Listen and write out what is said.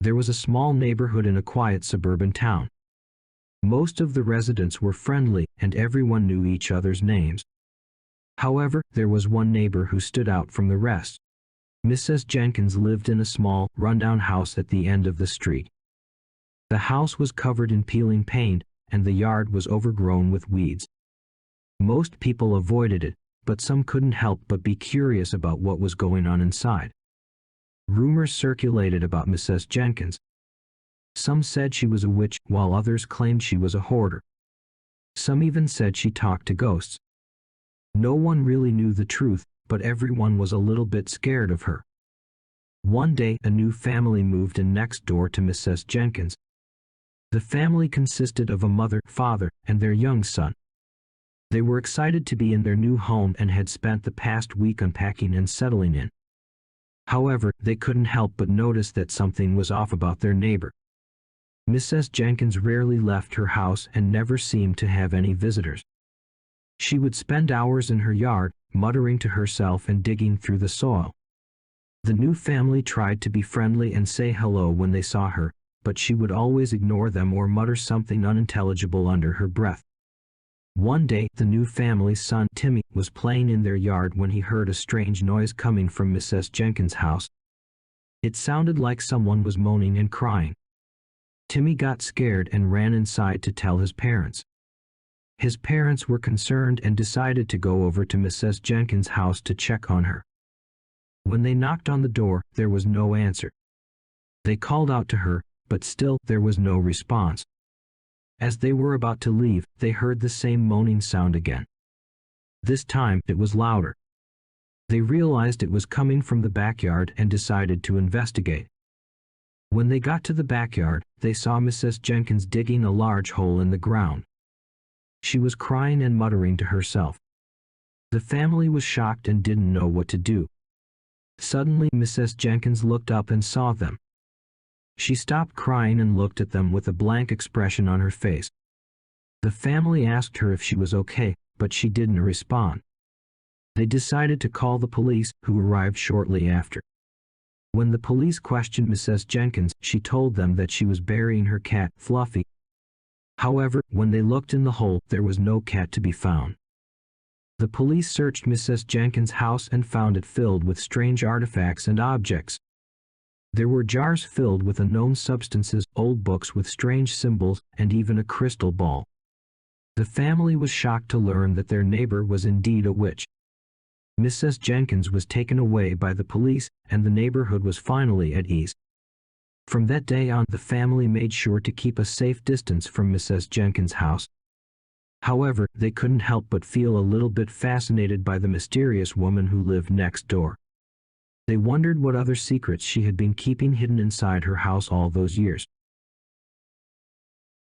There was a small neighborhood in a quiet suburban town. Most of the residents were friendly, and everyone knew each other's names. However, there was one neighbor who stood out from the rest. Mrs. Jenkins lived in a small, rundown house at the end of the street. The house was covered in peeling paint, and the yard was overgrown with weeds. Most people avoided it, but some couldn't help but be curious about what was going on inside. Rumors circulated about Mrs. Jenkins. Some said she was a witch, while others claimed she was a hoarder. Some even said she talked to ghosts. No one really knew the truth, but everyone was a little bit scared of her. One day, a new family moved in next door to Mrs. Jenkins. The family consisted of a mother, father, and their young son. They were excited to be in their new home and had spent the past week unpacking and settling in. However, they couldn't help but notice that something was off about their neighbor. Mrs. Jenkins rarely left her house and never seemed to have any visitors. She would spend hours in her yard, muttering to herself and digging through the soil. The new family tried to be friendly and say hello when they saw her, but she would always ignore them or mutter something unintelligible under her breath. One day, the new family's son, Timmy, was playing in their yard when he heard a strange noise coming from Mrs. Jenkins' house. It sounded like someone was moaning and crying. Timmy got scared and ran inside to tell his parents. His parents were concerned and decided to go over to Mrs. Jenkins' house to check on her. When they knocked on the door, there was no answer. They called out to her, but still there was no response. As they were about to leave, they heard the same moaning sound again. This time, it was louder. They realized it was coming from the backyard and decided to investigate. When they got to the backyard, they saw Mrs. Jenkins digging a large hole in the ground. She was crying and muttering to herself. The family was shocked and didn't know what to do. Suddenly, Mrs. Jenkins looked up and saw them. She stopped crying and looked at them with a blank expression on her face. The family asked her if she was okay, but she didn't respond. They decided to call the police, who arrived shortly after. When the police questioned Mrs. Jenkins, she told them that she was burying her cat, Fluffy. However, when they looked in the hole, there was no cat to be found. The police searched Mrs. Jenkins' house and found it filled with strange artifacts and objects. There were jars filled with unknown substances, old books with strange symbols, and even a crystal ball. The family was shocked to learn that their neighbor was indeed a witch. Mrs. Jenkins was taken away by the police, and the neighborhood was finally at ease. From that day on, the family made sure to keep a safe distance from Mrs. Jenkins' house. However, they couldn't help but feel a little bit fascinated by the mysterious woman who lived next door. They wondered what other secrets she had been keeping hidden inside her house all those years.